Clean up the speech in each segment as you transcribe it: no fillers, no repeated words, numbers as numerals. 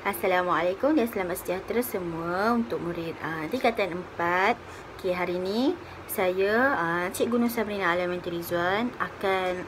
Assalamualaikum dan selamat sejahtera semua untuk murid tingkatan 4. Okay, hari ini saya Cikgu Nur Sabrina Alamanti Rizwan akan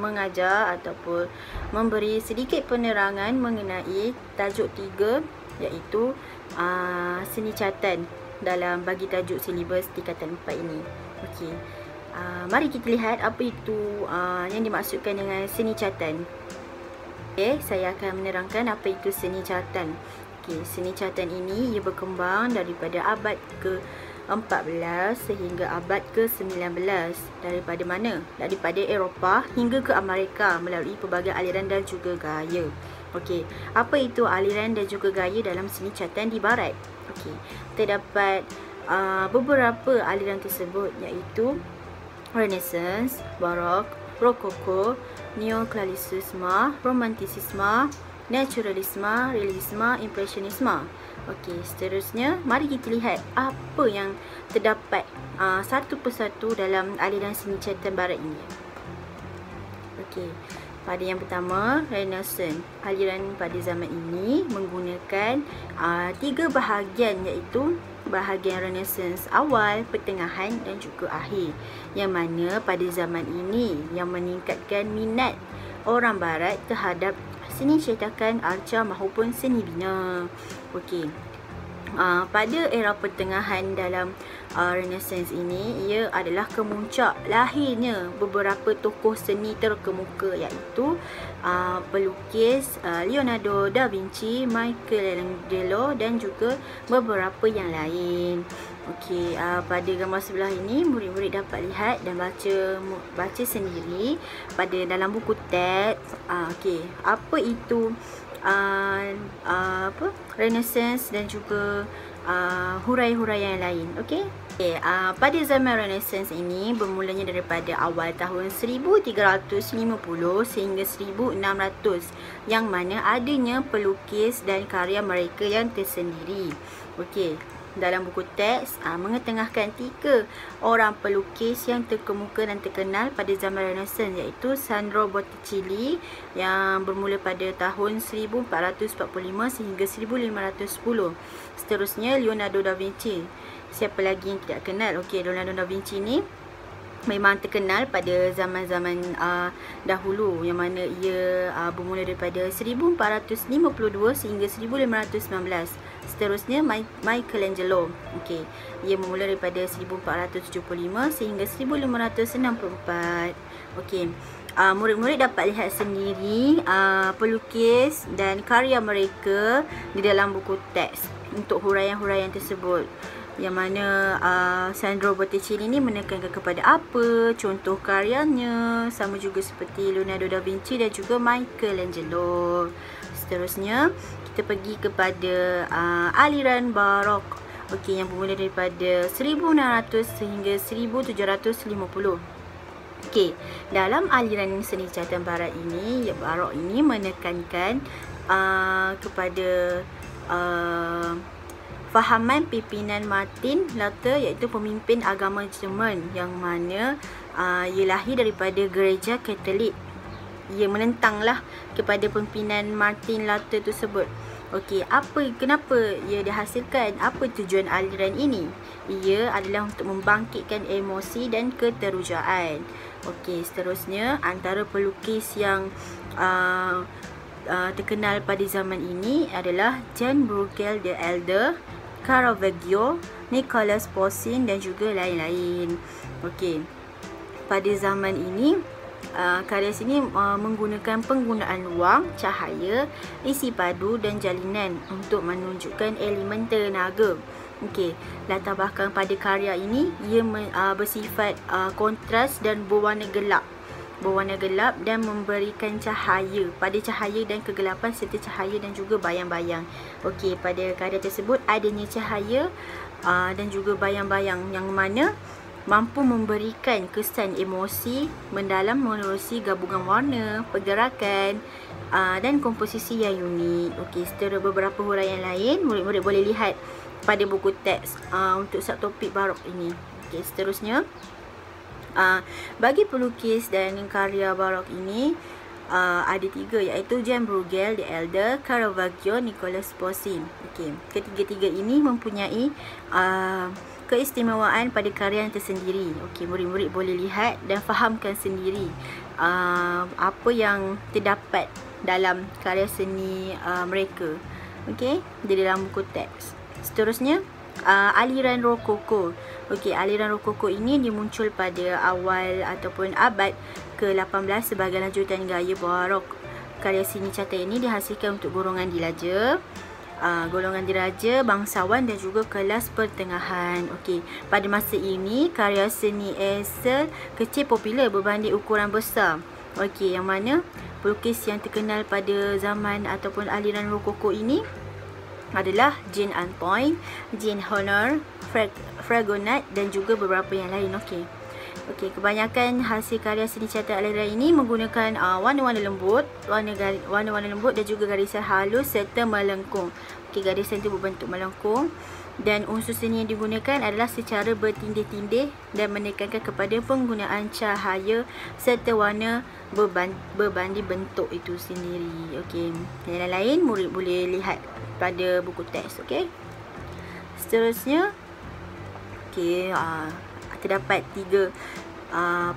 mengajar ataupun memberi sedikit penerangan mengenai tajuk 3, iaitu seni catatan dalam bagi tajuk silibus tingkatan 4 ini. Okey. Mari kita lihat apa itu yang dimaksudkan dengan seni catatan. Okay, saya akan menerangkan apa itu seni catatan. Okay, seni catatan ini ia berkembang daripada abad ke-14 sehingga abad ke-19. Daripada mana? Daripada Eropah hingga ke Amerika melalui pelbagai aliran dan juga gaya. Okey, apa itu aliran dan juga gaya dalam seni catatan di barat? Okey, terdapat beberapa aliran tersebut, iaitu Renaissance, Barok, Rokoko, Neoklasisisme, Romantisisme, Naturalisme, Realisme, Impresionisme. Okey, seterusnya mari kita lihat apa yang terdapat satu persatu dalam aliran seni catatan barat ini. Okey, pada yang pertama, Renaissance. Aliran pada zaman ini menggunakan 3 bahagian, iaitu bahagian Renaissance awal, pertengahan dan juga akhir, yang mana pada zaman ini yang meningkatkan minat orang barat terhadap seni cetakan arca maupun seni bina. Okey, pada era pertengahan dalam Renaissance ini, ia adalah kemuncak lahirnya beberapa tokoh seni terkemuka, iaitu pelukis Leonardo da Vinci, Michelangelo dan juga beberapa yang lain. Okey, pada gambar sebelah ini murid-murid dapat lihat dan baca sendiri pada dalam buku teks. Okey, apa itu Renaissance dan juga hurai-hurai yang lain. Okey. Pada zaman Renaissance ini bermulanya daripada awal tahun 1350 sehingga 1600, yang mana adanya pelukis dan karya mereka yang tersendiri. Okey, dalam buku teks mengetengahkan 3 orang pelukis yang terkemuka dan terkenal pada zaman Renaissance, iaitu Sandro Botticelli yang bermula pada tahun 1445 sehingga 1510. Seterusnya Leonardo da Vinci. Siapa lagi yang tidak kenal? Okey, Leonardo da Vinci ni memang terkenal pada zaman-zaman dahulu, yang mana ia bermula daripada 1452 sehingga 1519. Seterusnya Michelangelo. Okey, ia bermula daripada 1475 sehingga 1564. Okey, murid-murid dapat lihat sendiri pelukis dan karya mereka di dalam buku teks untuk huraian-huraian tersebut, yang mana Sandro Botticelli ni menekankan kepada apa contoh karyanya, sama juga seperti Leonardo da Vinci dan juga Michelangelo. Seterusnya kita pergi kepada aliran Barok. Okey, yang bermula daripada 1600 sehingga 1750. Okey, dalam aliran seni catatan barat ini, Barok ini menekankan kepada fahaman pimpinan Martin Luther, iaitu pemimpin agama Jerman, yang mana ia lahir daripada gereja Katolik. Ia menentanglah kepada pimpinan Martin Luther tersebut. Okey, kenapa ia dihasilkan? Apa tujuan aliran ini? Ia adalah untuk membangkitkan emosi dan keterujaan. Okey, seterusnya antara pelukis yang terkenal pada zaman ini adalah Jan Brueghel the Elder, Caravaggio, Nicolas Poussin dan juga lain-lain. Okey, pada zaman ini karya seni menggunakan penggunaan ruang, cahaya, isi padu dan jalinan untuk menunjukkan elemen tenaga. Okey, latar belakang pada karya ini ia bersifat kontras dan berwarna gelap dan memberikan cahaya pada cahaya dan kegelapan serta cahaya dan juga bayang-bayang. Okey, pada karya tersebut adanya cahaya dan juga bayang-bayang yang mana mampu memberikan kesan emosi mendalam menerusi gabungan warna, pergerakan dan komposisi yang unik. Okey, seterusnya beberapa huraian lain murid-murid boleh lihat pada buku teks untuk subtopik Barok ini. Okey, seterusnya bagi pelukis dan karya Barok ini ada 3, iaitu Jan Bruegel the Elder, Caravaggio, Nicolas Poussin. Okey, ketiga-tiga ini mempunyai keistimewaan pada karya yang tersendiri. Okey, murid-murid boleh lihat dan fahamkan sendiri apa yang terdapat dalam karya seni mereka. Okey, di dalam buku teks. Seterusnya, aliran Rokoko. Okey, aliran Rokoko ini dimuncul pada awal ataupun abad ke-18 sebagai lanjutan gaya Barok. Karya seni catat ini dihasilkan untuk golongan diraja, bangsawan dan juga kelas pertengahan. Okey, pada masa ini karya seni Eisel kecil popular berbanding ukuran besar. Okey, yang mana pelukis yang terkenal pada zaman ataupun aliran Rokoko ini adalah Jean Antoine, Jean Honor, Fragonard dan juga beberapa yang lain. Okey, kebanyakan hasil karya seni catat aliran ini menggunakan warna-warna lembut, warna-warna lembut dan juga garisan halus serta melengkung. Okey, garisan itu berbentuk melengkung dan unsur seni yang digunakan adalah secara bertindih-tindih dan menekankan kepada penggunaan cahaya serta warna berbanding bentuk itu sendiri. Okey, yang lain murid boleh lihat pada buku teks. Okey, seterusnya, okey, terdapat 3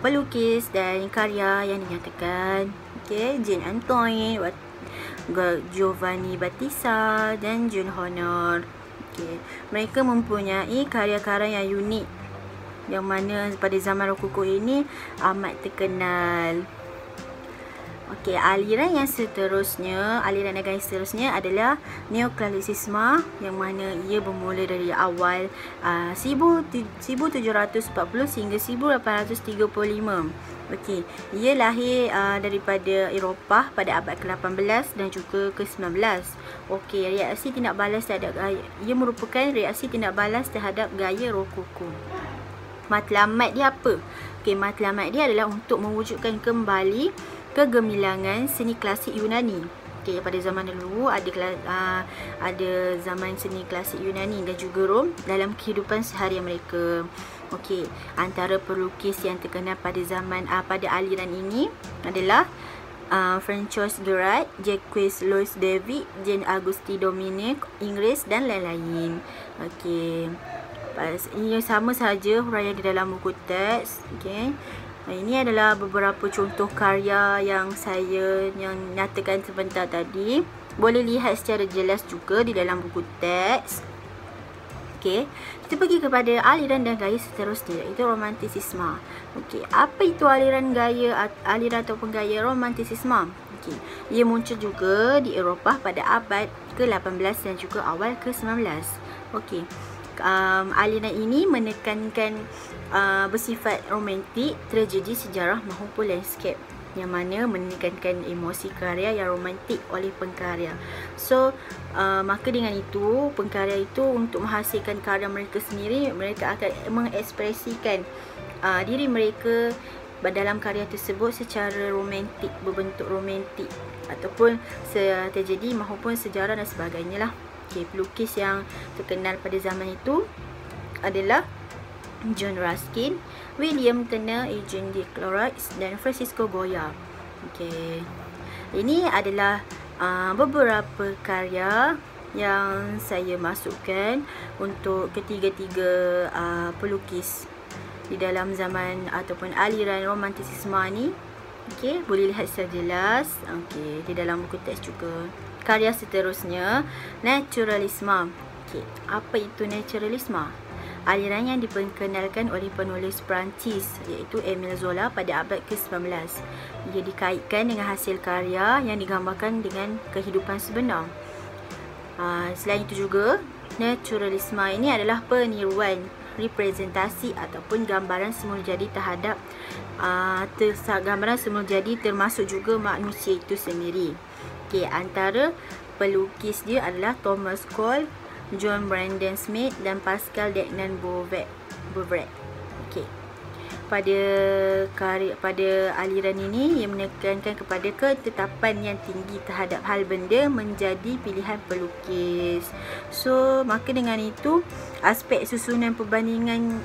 pelukis dan karya yang dinyatakan. Okey, Jean Antoine, Giovanni Battista dan Jean Honor. Okey, mereka mempunyai karya-karya yang unik yang mana pada zaman Rokoko ini amat terkenal. Okey, aliran yang seterusnya, aliran dan gaya seterusnya adalah Neoklasisisme, yang mana ia bermula dari awal 1740 hingga 1835. Okey, ia lahir daripada Eropah pada abad ke-18 dan juga ke-19. Okey, reaksi tindak balas terhadap gaya, ia merupakan reaksi tindak balas terhadap gaya Rokoko. Matlamat dia apa? Okey, matlamat dia adalah untuk mewujudkan kembali kegemilangan seni klasik Yunani. Okey, pada zaman dulu ada zaman seni klasik Yunani dan juga Rom dalam kehidupan seharian mereka. Okey, antara pelukis yang terkenal pada pada aliran ini adalah François Gerard, Jacques Louis David, Jean Auguste Dominique, Ingres dan lain-lain. Okey, ini sama saja huraian di dalam buku teks. Okey, ini adalah beberapa contoh karya yang saya nyatakan sebentar tadi. Boleh lihat secara jelas juga di dalam buku teks. Okey, kita pergi kepada aliran dan gaya seterusnya, iaitu Romantisisme. Okey, apa itu aliran ataupun gaya Romantisisme? Okey, ia muncul juga di Eropah pada abad ke-18 dan juga awal ke-19. Okey, aliran ini menekankan bersifat romantik, tragedi, sejarah maupun landscape, yang mana menekankan emosi karya yang romantik oleh pengkarya. So, maka dengan itu, pengkarya itu untuk menghasilkan karya mereka sendiri, mereka akan mengekspresikan diri mereka dalam karya tersebut secara romantik, berbentuk romantik ataupun tragedi maupun sejarah dan sebagainya lah. Okay, pelukis yang terkenal pada zaman itu adalah John Ruskin, William Turner, Eugene de Clairaut dan Francisco Goya. Okay, ini adalah beberapa karya yang saya masukkan untuk ketiga-tiga pelukis di dalam zaman ataupun aliran Romantisisme ni. Okay, boleh lihat secara jelas. Okay, di dalam buku teks juga. Karya seterusnya, Naturalisme. Okay, apa itu Naturalisme? Aliran yang diperkenalkan oleh penulis Perancis iaitu Émile Zola pada abad ke-19. Ia dikaitkan dengan hasil karya yang digambarkan dengan kehidupan sebenar. Selain itu juga, Naturalisme ini adalah peniruan, representasi ataupun gambaran semula jadi terhadap gambaran semula jadi termasuk juga manusia itu sendiri. Okay, antara pelukis dia adalah Thomas Cole, John Brandon Smith dan Pascal Degnan Bouvret. Okay. Pada aliran ini, ia menekankan kepada ketetapan yang tinggi terhadap hal benda menjadi pilihan pelukis. So, maka dengan itu, aspek susunan perbandingan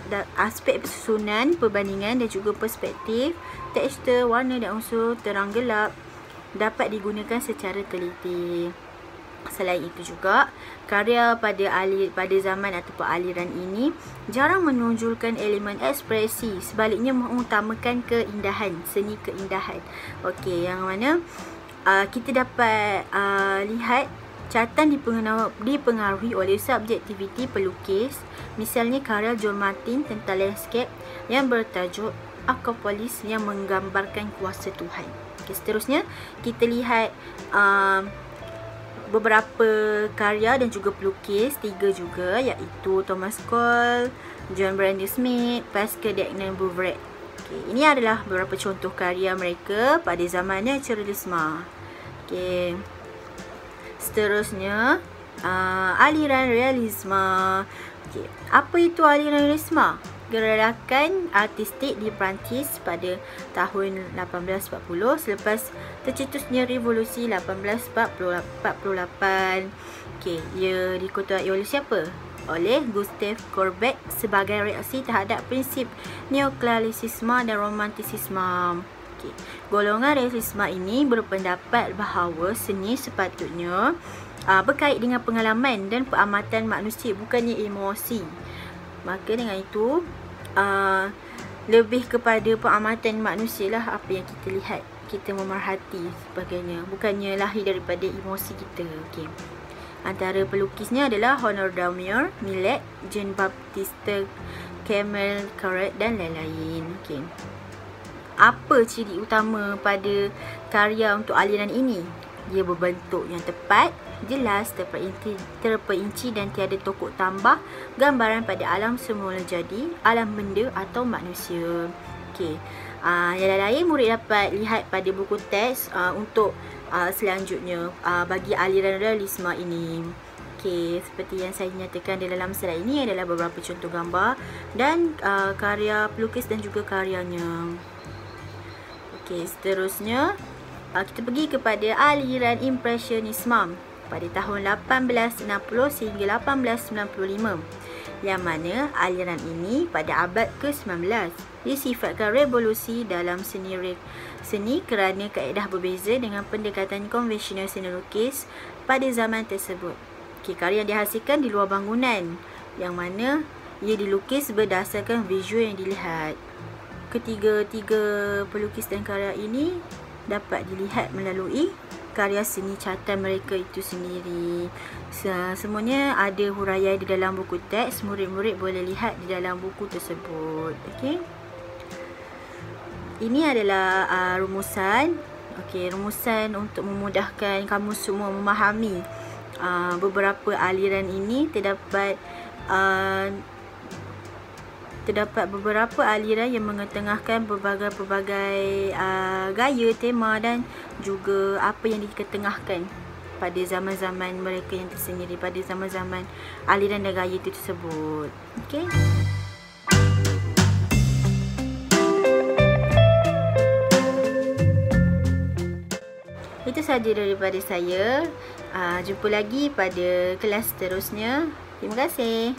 dan juga perspektif, tekstur, warna dan unsur, terang gelap, dapat digunakan secara teliti. Selain itu juga, karya pada zaman ataupun aliran ini jarang menonjolkan elemen ekspresi, sebaliknya mengutamakan keindahan, seni keindahan. Okey, yang mana kita dapat lihat catatan dipengaruhi oleh subjektiviti pelukis. Misalnya karya John Martin tentang landscape yang bertajuk Acropolis yang menggambarkan kuasa Tuhan. Okay, seterusnya kita lihat beberapa karya dan juga pelukis, 3 juga, iaitu Thomas Cole, John Brander Smith, Pascal Degnan Bouvret. Okay, ini adalah beberapa contoh karya mereka pada zaman naturalisme. Okay. Seterusnya aliran realisme. Okay. Apa itu aliran realisme? Gerakan artistik di Perancis pada tahun 1840 selepas tercetusnya revolusi 1848. Okey, ia diketuai oleh siapa? Oleh Gustave Courbet sebagai reaksi terhadap prinsip neoklasisisme dan romantisisme. Okey, golongan realisme ini berpendapat bahawa seni sepatutnya berkait dengan pengalaman dan pengamatan manusia, bukannya emosi. Maka dengan itu lebih kepada pengamatan manusia lah apa yang kita lihat, kita memerhati sebagainya, bukannya lahir daripada emosi kita. Okay. Antara pelukisnya adalah Honor Daumier, Millet, Jean-Baptiste Camille Corret dan lain-lain. Okay. Apa ciri utama pada karya untuk aliran ini? Dia berbentuk yang tepat, jelas, terperinci dan tiada tokok tambah gambaran pada alam semula jadi, alam benda atau manusia. Okey. Yang lain murid dapat lihat pada buku teks untuk selanjutnya bagi aliran realisme ini. Okey, seperti yang saya nyatakan di dalam slide ini adalah beberapa contoh gambar dan karya pelukis dan juga karyanya. Okey, seterusnya kita pergi kepada aliran impresionisme pada tahun 1860 sehingga 1895, yang mana aliran ini pada abad ke-19 disifatkan revolusi dalam seni kerana kaedah berbeza dengan pendekatan konvensional seni lukis pada zaman tersebut. Okay, karya yang dihasilkan di luar bangunan, yang mana ia dilukis berdasarkan visual yang dilihat. Ketiga pelukis dan karya ini dapat dilihat melalui karya seni catatan mereka itu sendiri. Semuanya ada huraian di dalam buku teks. Murid-murid boleh lihat di dalam buku tersebut. Okey. Ini adalah rumusan. Okey, rumusan untuk memudahkan kamu semua memahami beberapa aliran ini. Terdapat beberapa aliran yang mengetengahkan pelbagai gaya, tema dan juga apa yang diketengahkan pada zaman-zaman mereka yang tersendiri, pada zaman-zaman aliran dan gaya itu tersebut. Okey. Itu sahaja daripada saya. Jumpa lagi pada kelas seterusnya. Terima kasih.